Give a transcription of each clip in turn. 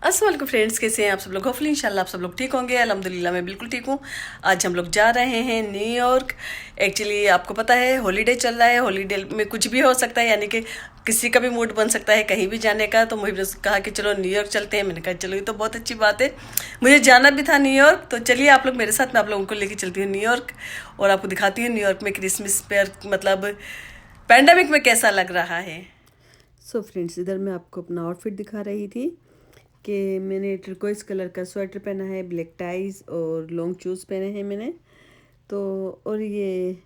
अस्सलाम वालेकुम फ्रेंड्स, कैसे हैं आप सब लोग। होपफुली इंशाल्लाह आप सब लोग ठीक होंगे। अल्हम्दुलिल्लाह मैं बिल्कुल ठीक हूँ। आज हम लोग जा रहे हैं न्यूयॉर्क। एक्चुअली आपको पता है हॉलीडे चल रहा है, हॉलीडे में कुछ भी हो सकता है, यानी कि किसी का भी मूड बन सकता है कहीं भी जाने का। तो मुझे कहा कि चलो न्यूयॉर्क चलते हैं। मैंने कहा चलो ये तो बहुत अच्छी बात है, मुझे जाना भी था न्यूयॉर्क। तो चलिए आप लोग मेरे साथ, मैं आप लोगों को लेके चलती हूँ न्यूयॉर्क और आपको दिखाती हूँ न्यूयॉर्क में क्रिसमस पर मतलब पैंडेमिक में कैसा लग रहा है। सो फ्रेंड्स, इधर मैं आपको अपना आउटफिट दिखा रही थी कि मैंने टर्कोइज कलर का स्वेटर पहना है, ब्लैक टाइज और लॉन्ग शूज़ पहने हैं मैंने। तो और ये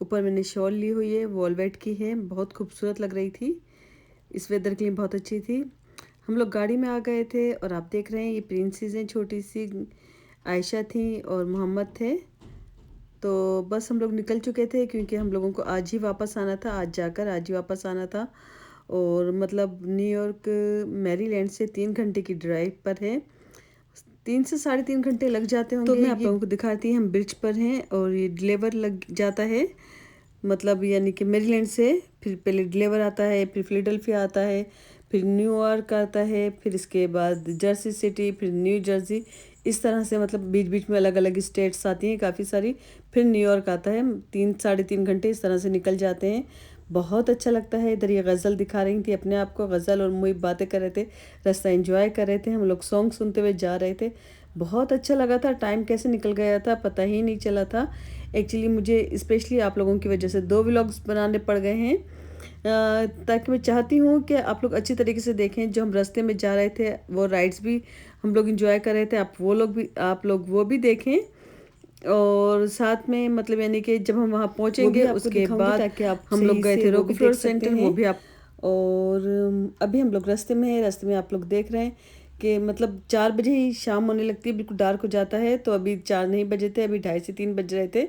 ऊपर मैंने शॉल ली हुई है, वॉलवेट की है, बहुत खूबसूरत लग रही थी, इस वेदर के लिए बहुत अच्छी थी। हम लोग गाड़ी में आ गए थे और आप देख रहे हैं ये प्रिंसेस हैं, छोटी सी आयशा थी और मोहम्मद थे। तो बस हम लोग निकल चुके थे क्योंकि हम लोगों को आज ही वापस आना था, आज जाकर आज ही वापस आना था। और मतलब न्यूयॉर्क मैरीलैंड से 3 घंटे की ड्राइव पर है, 3 से 3.5 घंटे लग जाते होंगे। तो मैं आप लोगों को दिखाती हूँ, हम ब्रिज पर हैं और ये डिलीवर लग जाता है, मतलब यानी कि मैरीलैंड से फिर पहले डिलीवर आता है, फिर फिलाडेल्फिया आता है, फिर न्यूयॉर्क आता है, फिर इसके बाद जर्सी सिटी, फिर न्यू जर्सी। इस तरह से मतलब बीच बीच में अलग अलग स्टेट्स आती हैं काफ़ी सारी, फिर न्यूयॉर्क आता है। 3 साढ़े 3 घंटे इस तरह से निकल जाते हैं। बहुत अच्छा लगता है। इधर ये गज़ल दिखा रही थी अपने आप को, गज़ल और मुई बातें कर रहे थे, रास्ता एंजॉय कर रहे थे, हम लोग सॉन्ग सुनते हुए जा रहे थे। बहुत अच्छा लगा था, टाइम कैसे निकल गया था पता ही नहीं चला था। एक्चुअली मुझे स्पेशली आप लोगों की वजह से 2 व्लॉग्स बनाने पड़ गए हैं, ताकि मैं चाहती हूँ कि आप लोग अच्छी तरीके से देखें। जो हम रास्ते में जा रहे थे वो राइड्स भी हम लोग इंजॉय कर रहे थे, आप लोग वो भी देखें। और साथ में मतलब यानी कि जब हम वहाँ पहुँचेंगे उसके बाद ताकि आप हम लोग गए थे रोकी फ्लोर सेंटर, वो भी आप। और अभी हम लोग रास्ते में हैं, रास्ते में आप लोग देख रहे हैं कि मतलब 4 बजे ही शाम होने लगती है, बिल्कुल डार्क हो जाता है। तो अभी 4 नहीं बजे थे, अभी 2:30 से 3 बज रहे थे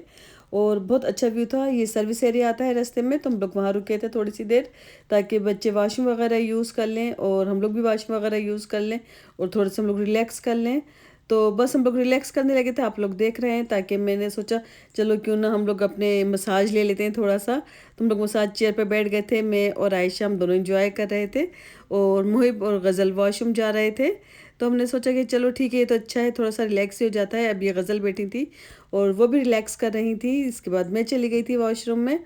और बहुत अच्छा व्यू था। ये सर्विस एरिया आता है रास्ते में, तो हम लोग वहाँ रुके थे थोड़ी सी देर ताकि बच्चे वाशरूम वगैरह यूज़ कर लें और हम लोग भी वाशरूम वगैरह यूज़ कर लें और थोड़ा सा हम लोग रिलैक्स कर लें। तो बस हम लोग रिलैक्स करने लगे थे, आप लोग देख रहे हैं। ताकि मैंने सोचा चलो क्यों ना हम लोग अपने मसाज ले लेते हैं थोड़ा सा। तो हम लोग मसाज चेयर पर बैठ गए थे, मैं और आयशा हम दोनों एंजॉय कर रहे थे और मुहिब और गज़ल वॉशरूम जा रहे थे। तो हमने सोचा कि चलो ठीक है, ये तो अच्छा है, थोड़ा सा रिलैक्स ही हो जाता है। अब ये गज़ल बैठी थी और वो भी रिलैक्स कर रही थी, इसके बाद मैं चली गई थी वॉशरूम में।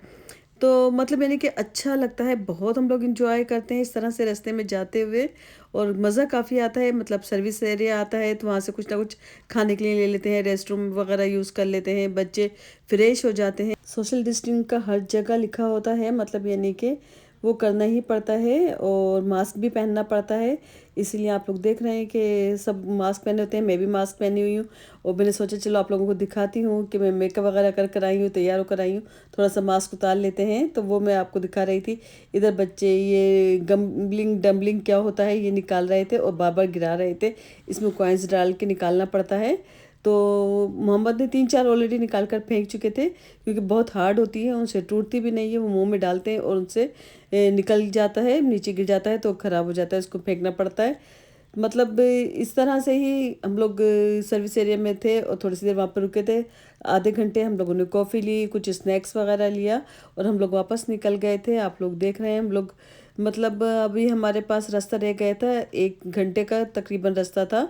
तो मतलब यानी कि अच्छा लगता है, बहुत हम लोग इंजॉय करते हैं इस तरह से रास्ते में जाते हुए और मज़ा काफ़ी आता है। मतलब सर्विस एरिया आता है तो वहाँ से कुछ ना कुछ खाने के लिए ले लेते हैं, रेस्ट रूम वगैरह यूज़ कर लेते हैं, बच्चे फ्रेश हो जाते हैं। सोशल डिस्टेंसिंग का हर जगह लिखा होता है, मतलब यानी कि वो करना ही पड़ता है और मास्क भी पहनना पड़ता है। इसीलिए आप लोग देख रहे हैं कि सब मास्क पहने होते हैं, मैं भी मास्क पहनी हुई हूँ। और मैंने सोचा चलो आप लोगों को दिखाती हूँ कि मैं मेकअप वगैरह कर आई हूँ, तैयार होकर आई हूँ, थोड़ा सा मास्क उतार लेते हैं। तो वो मैं आपको दिखा रही थी। इधर बच्चे ये गम्बलिंग डम्बलिंग क्या होता है ये निकाल रहे थे और बार बार गिरा रहे थे, इसमें कॉइन्स डाल के निकालना पड़ता है। तो मोहम्मद ने 3-4 ऑलरेडी निकाल कर फेंक चुके थे क्योंकि बहुत हार्ड होती है, उनसे टूटती भी नहीं है। वो मुंह में डालते हैं और उनसे निकल जाता है, नीचे गिर जाता है तो ख़राब हो जाता है, उसको फेंकना पड़ता है। मतलब इस तरह से ही हम लोग सर्विस एरिया में थे और थोड़ी सी देर वहाँ पर रुके थे, आधे घंटे। हम लोगों ने कॉफ़ी ली, कुछ स्नैक्स वगैरह लिया और हम लोग वापस निकल गए थे। आप लोग देख रहे हैं हम लोग मतलब अभी हमारे पास रास्ता रह गया था, 1 घंटे का तकरीबन रास्ता था।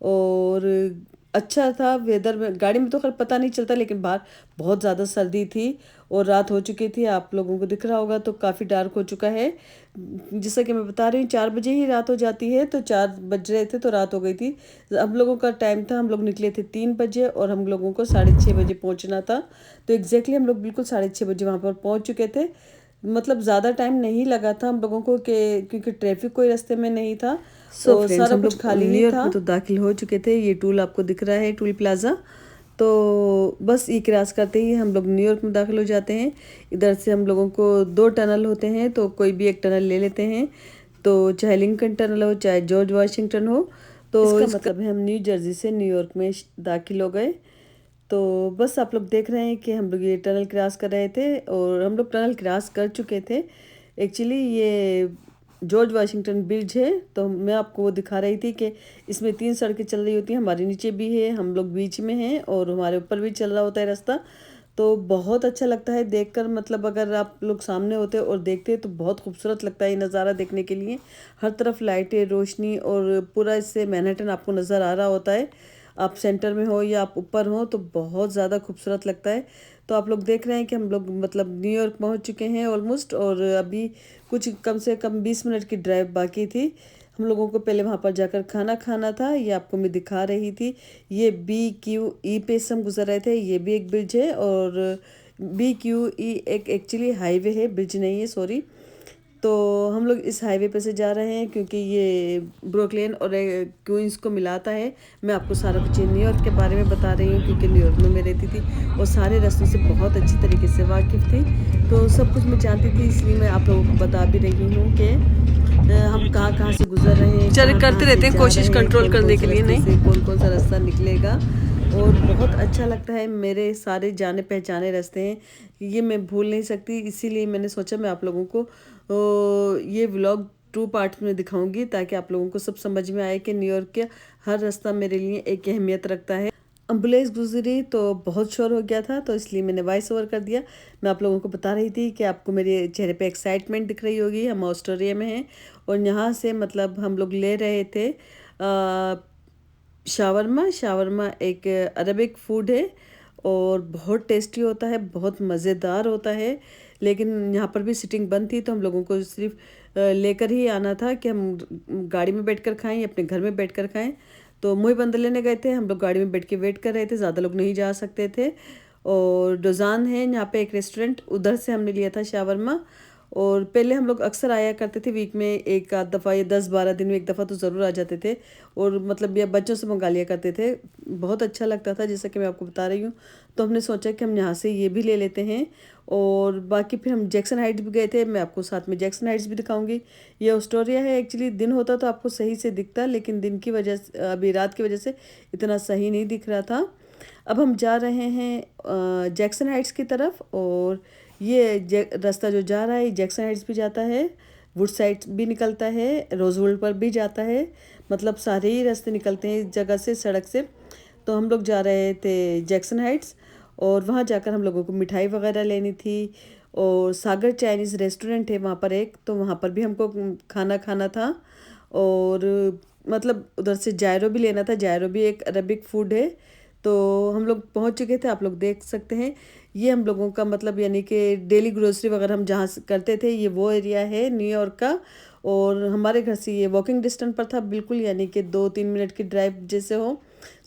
और अच्छा था वेदर में, गाड़ी में तो खैर पता नहीं चलता, लेकिन बाहर बहुत ज़्यादा सर्दी थी और रात हो चुकी थी। आप लोगों को दिख रहा होगा तो काफ़ी डार्क हो चुका है। जैसा कि मैं बता रही हूँ 4 बजे ही रात हो जाती है, तो 4 बज रहे थे तो रात हो गई थी। हम लोगों का टाइम था, हम लोग निकले थे 3 बजे और हम लोगों को 6:30 बजे पहुँचना था। तो एग्जैक्टली हम लोग बिल्कुल 6:30 बजे वहाँ पर पहुँच चुके थे। मतलब ज़्यादा टाइम नहीं लगा था हम लोगों को कि क्योंकि ट्रैफिक कोई रास्ते में नहीं था और फ्रेंड्स, सारा हम कुछ लोग खाली ही न्यूयॉर्क था। में तो दाखिल हो चुके थे। ये टूल आपको दिख रहा है, टूल प्लाज़ा। तो बस ये क्रॉस करते ही हम लोग न्यूयॉर्क में दाखिल हो जाते हैं। इधर से हम लोगों को 2 टनल होते हैं, तो कोई भी एक टनल ले लेते हैं। तो चाहे लिंकन टनल हो चाहे जॉर्ज वाशिंगटन हो, तो इसका मतलब है हम न्यू जर्सी से न्यूयॉर्क में दाखिल हो गए। तो बस आप लोग देख रहे हैं कि हम लोग ये टनल क्रॉस कर रहे थे और हम लोग टनल क्रॉस कर चुके थे। एक्चुअली ये जॉर्ज वाशिंगटन ब्रिज है, तो मैं आपको वो दिखा रही थी कि इसमें 3 सड़कें चल रही होती हैं, हमारे नीचे भी है, हम लोग बीच में हैं और हमारे ऊपर भी चल रहा होता है रास्ता। तो बहुत अच्छा लगता है देखकर, मतलब अगर आप लोग सामने होते और देखते तो बहुत खूबसूरत लगता है ये नज़ारा देखने के लिए। हर तरफ लाइटें, रोशनी और पूरा इससे मैनहट्टन आपको नज़र आ रहा होता है। आप सेंटर में हो या आप ऊपर हो तो बहुत ज़्यादा खूबसूरत लगता है। तो आप लोग देख रहे हैं कि हम लोग मतलब न्यूयॉर्क पहुंच चुके हैं ऑलमोस्ट, और अभी कुछ कम से कम 20 मिनट की ड्राइव बाकी थी। हम लोगों को पहले वहाँ पर जाकर खाना खाना था, ये आपको मैं दिखा रही थी। ये BQE पे से हम गुजर रहे थे, ये भी एक ब्रिज है, और BQE एक एक्चुअली हाईवे है, ब्रिज नहीं है, सॉरी। तो हम लोग इस हाईवे पे से जा रहे हैं क्योंकि ये ब्रुकलिन और क्वींस को मिलाता है। मैं आपको सारा कुछ न्यूयॉर्क के बारे में बता रही हूँ क्योंकि न्यूयॉर्क में मैं रहती थी और सारे रास्तों से बहुत अच्छी तरीके से वाकिफ़ थी, तो सब कुछ मैं जानती थी, इसलिए मैं आप लोगों को बता भी रही हूँ कि हम कहाँ कहाँ से गुजर रहे हैं, चल कहाँ करते कहाँ से रहते हैं जा कोशिश रहे हैं, कंट्रोल कौन कौन करने से के लिए, रास्ते नहीं? से कौन कौन सा रास्ता निकलेगा। और बहुत अच्छा लगता है, मेरे सारे जाने पहचाने रास्ते हैं, ये मैं भूल नहीं सकती। इसीलिए मैंने सोचा मैं आप लोगों को ये व्लॉग 2 पार्ट में दिखाऊंगी ताकि आप लोगों को सब समझ में आए कि न्यूयॉर्क के हर रास्ता मेरे लिए एक अहमियत रखता है। एम्बुलेंस गुजरी तो बहुत शोर हो गया था, तो इसलिए मैंने वॉइस ओवर कर दिया। मैं आप लोगों को बता रही थी कि आपको मेरे चेहरे पे एक्साइटमेंट दिख रही होगी। हम ऑस्ट्रेलिया में हैं और यहाँ से मतलब हम लोग ले रहे थे शावरमा। शावरमा एक अरबिक फूड है और बहुत टेस्टी होता है, बहुत मज़ेदार होता है। लेकिन यहाँ पर भी सिटिंग बंद थी, तो हम लोगों को सिर्फ लेकर ही आना था कि हम गाड़ी में बैठकर खाएं या अपने घर में बैठकर खाएं। तो मुँह बंद लेने गए थे, हम लोग गाड़ी में बैठ के वेट कर रहे थे, ज़्यादा लोग नहीं जा सकते थे। और डोजान है यहाँ पे एक रेस्टोरेंट, उधर से हमने लिया था शावरमा। और पहले हम लोग अक्सर आया करते थे, वीक में एक आध दफ़ा या 10-12 दिन में एक दफ़ा तो ज़रूर आ जाते थे, और मतलब ये बच्चों से मंगा लिया करते थे। बहुत अच्छा लगता था जैसा कि मैं आपको बता रही हूँ। तो हमने सोचा कि हम यहाँ से ये भी ले लेते हैं। और बाकी फिर हम जैक्सन हाइट्स भी गए थे, मैं आपको साथ में जैक्सन हाइट्स भी दिखाऊंगी। ये ऑस्टोरिया है, एक्चुअली दिन होता तो आपको सही से दिखता, लेकिन दिन की वजह से, अभी रात की वजह से इतना सही नहीं दिख रहा था। अब हम जा रहे हैं जैक्सन हाइट्स की तरफ, और ये रास्ता जो जा रहा है जैक्सन हाइट्स भी जाता है, वुड साइड भी निकलता है, रोजवुड पर भी जाता है, मतलब सारे ही रास्ते निकलते हैं इस जगह से, सड़क से। तो हम लोग जा रहे थे जैक्सन हाइट्स, और वहाँ जाकर हम लोगों को मिठाई वगैरह लेनी थी। और सागर चाइनीज़ रेस्टोरेंट है वहाँ पर एक, तो वहाँ पर भी हमको खाना खाना था। और मतलब उधर से जायरो भी लेना था, जायरो भी एक अरबिक फूड है। तो हम लोग पहुँच चुके थे, आप लोग देख सकते हैं। ये हम लोगों का मतलब यानी कि डेली ग्रोसरी वगैरह हम जहाँ से करते थे, ये वो एरिया है न्यूयॉर्क का। और हमारे घर से ये वॉकिंग डिस्टेंस पर था बिल्कुल, यानी कि 2-3 मिनट की ड्राइव जैसे हो।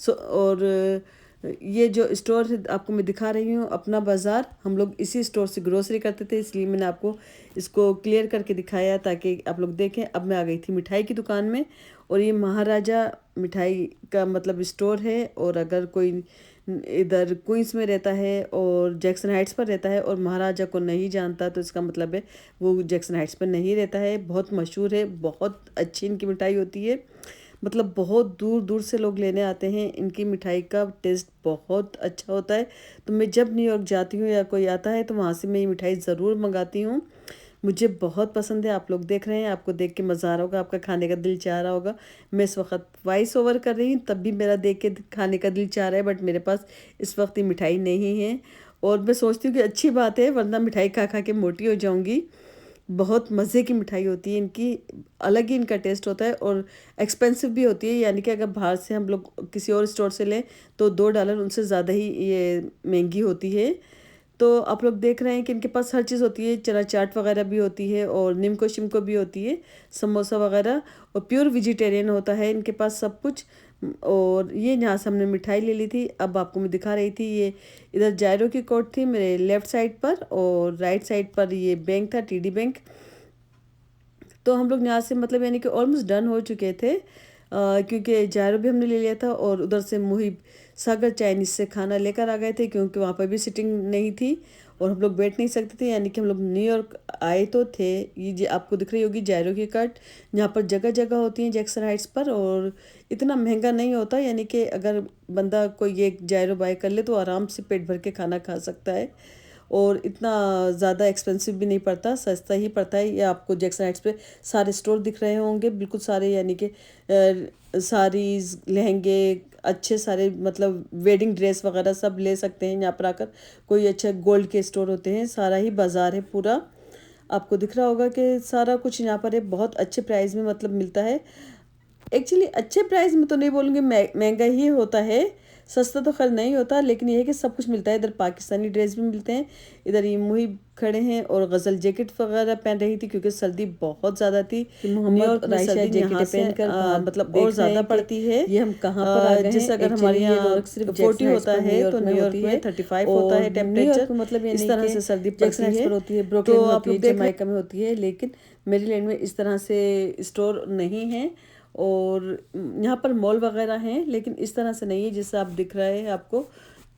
और ये जो स्टोर है आपको मैं दिखा रही हूँ, अपना बाज़ार, हम लोग इसी स्टोर से ग्रोसरी करते थे, इसलिए मैंने आपको इसको क्लियर करके दिखाया ताकि आप लोग देखें। अब मैं आ गई थी मिठाई की दुकान में, और ये महाराजा मिठाई का मतलब स्टोर है। और अगर कोई इधर क्वींस में रहता है और जैक्सन हाइट्स पर रहता है और महाराजा को नहीं जानता, तो इसका मतलब है वो जैक्सन हाइट्स पर नहीं रहता है। बहुत मशहूर है, बहुत अच्छी इनकी मिठाई होती है, मतलब बहुत दूर दूर से लोग लेने आते हैं। इनकी मिठाई का टेस्ट बहुत अच्छा होता है। तो मैं जब न्यूयॉर्क जाती हूँ या कोई आता है तो वहाँ से मैं ये मिठाई ज़रूर मंगाती हूँ। मुझे बहुत पसंद है। आप लोग देख रहे हैं, आपको देख के मज़ा आ रहा होगा, आपका खाने का दिल चाह रहा होगा। मैं इस वक्त वॉइस ओवर कर रही हूँ, तब भी मेरा देख के खाने का दिल चाह रहा है, बट मेरे पास इस वक्त ये मिठाई नहीं है। और मैं सोचती हूँ कि अच्छी बात है, वरना मिठाई खा खा के मोटी हो जाऊँगी। बहुत मज़े की मिठाई होती है इनकी, अलग ही इनका टेस्ट होता है, और एक्सपेंसिव भी होती है। यानी कि अगर बाहर से हम लोग किसी और स्टोर से लें तो $2 उनसे ज़्यादा ही ये महंगी होती है। तो आप लोग देख रहे हैं कि इनके पास हर चीज़ होती है, चना चाट वगैरह भी होती है, और निम्को शिमको भी होती है, समोसा वगैरह, और प्योर वेजिटेरियन होता है इनके पास सब कुछ। और ये यहाँ से हमने मिठाई ले ली थी। अब आपको मैं दिखा रही थी, ये इधर जायरो की कोर्ट थी मेरे लेफ़्ट साइड पर, और राइट साइड पर ये बैंक था, TD बैंक। तो हम लोग यहाँ से मतलब यानी कि ऑलमोस्ट डन हो चुके थे, क्योंकि जायरो भी हमने ले लिया था, और उधर से मुहिब सागर चाइनीज़ से खाना लेकर आ गए थे, क्योंकि वहाँ पर भी सिटिंग नहीं थी और हम लोग बैठ नहीं सकते थे। यानी कि हम लोग न्यूयॉर्क आए तो थे। ये आपको दिख रही होगी जायरो की कट, जहाँ पर जगह जगह होती हैं जैक्सन हाइट्स पर, और इतना महंगा नहीं होता। यानी कि अगर बंदा कोई एक जायरो बाय कर ले तो आराम से पेट भर के खाना खा सकता है, और इतना ज़्यादा एक्सपेंसिव भी नहीं पड़ता, सस्ता ही पड़ता है। ये आपको जैक्सन हाइट्स पे सारे स्टोर दिख रहे होंगे बिल्कुल सारे, यानी कि साड़ीज़, लहंगे, अच्छे सारे मतलब वेडिंग ड्रेस वगैरह सब ले सकते हैं यहाँ पर आकर। कोई अच्छे गोल्ड के स्टोर होते हैं, सारा ही बाज़ार है पूरा। आपको दिख रहा होगा कि सारा कुछ यहाँ पर है, बहुत अच्छे प्राइस में मतलब मिलता है। एक्चुअली अच्छे प्राइस में तो नहीं बोलूँगी, महंगा ही होता है, सस्ता तो खैर नहीं होता, लेकिन ये है कि सब कुछ मिलता है। इधर पाकिस्तानी ड्रेस भी मिलते हैं। इधर ये मुहिब खड़े हैं और गज़ल जैकेट वगैरह पहन रही थी क्योंकि सर्दी बहुत ज़्यादा थी। न्यूयॉर्क में सर्दी यहाँ से मतलब और ज़्यादा पड़ती है। ये हम कहाँ पर आ गए हैं। जैसे अगर हमारे यहाँ सिर्फ 40 होता है तो न्यूयॉर्क में 35 होता है टेम्परेचर। मतलब इस तरह से सर्दी पड़ती है, होती है, तो ब्रुकलिन में आप होती है, लोग देख जमाइका में होती है, लेकिन मेरीलैंड में इस तरह से स्टोर नहीं है। और यहाँ पर मॉल वगैरह हैं, लेकिन इस तरह से नहीं है जैसे आप दिख रहा है आपको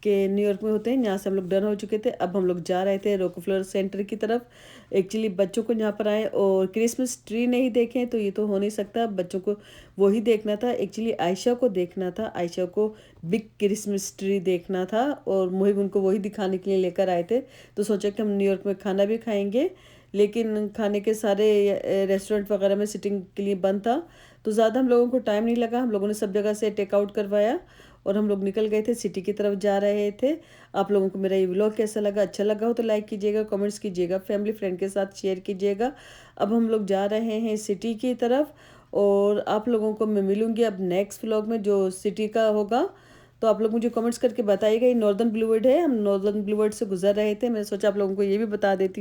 कि न्यूयॉर्क में होते हैं। यहाँ से हम लोग डन हो चुके थे, अब हम लोग जा रहे थे रॉकफेलर सेंटर की तरफ। एक्चुअली बच्चों को यहाँ पर आए और क्रिसमस ट्री नहीं देखें तो ये तो हो नहीं सकता, बच्चों को वही देखना था। एक्चुअली आयशा को देखना था, आयशा को बिग क्रिसमस ट्री देखना था और मुहिब उनको वही दिखाने के लिए लेकर आए थे। तो सोचा कि हम न्यूयॉर्क में खाना भी खाएंगे, लेकिन खाने के सारे रेस्टोरेंट वगैरह में सिटिंग के लिए बंद था, तो ज़्यादा हम लोगों को टाइम नहीं लगा। हम लोगों ने सब जगह से टेक आउट करवाया और हम लोग निकल गए थे, सिटी की तरफ जा रहे थे। आप लोगों को मेरा ये व्लॉग कैसा लगा, अच्छा लगा हो तो लाइक कीजिएगा, कमेंट्स कीजिएगा, फैमिली फ्रेंड के साथ शेयर कीजिएगा। अब हम लोग जा रहे हैं सिटी की तरफ और आप लोगों को मैं मिलूँगी अब नेक्स्ट व्लॉग में जो सिटी का होगा। तो आप लोग मुझे कमेंट्स करके बताइएगा। ये नॉर्दर्न ब्लूवर्ड है, हम नॉर्दर्न ब्लूवर्ड से गुजर रहे थे, मैंने सोचा आप लोगों को ये भी बता देती हूँ।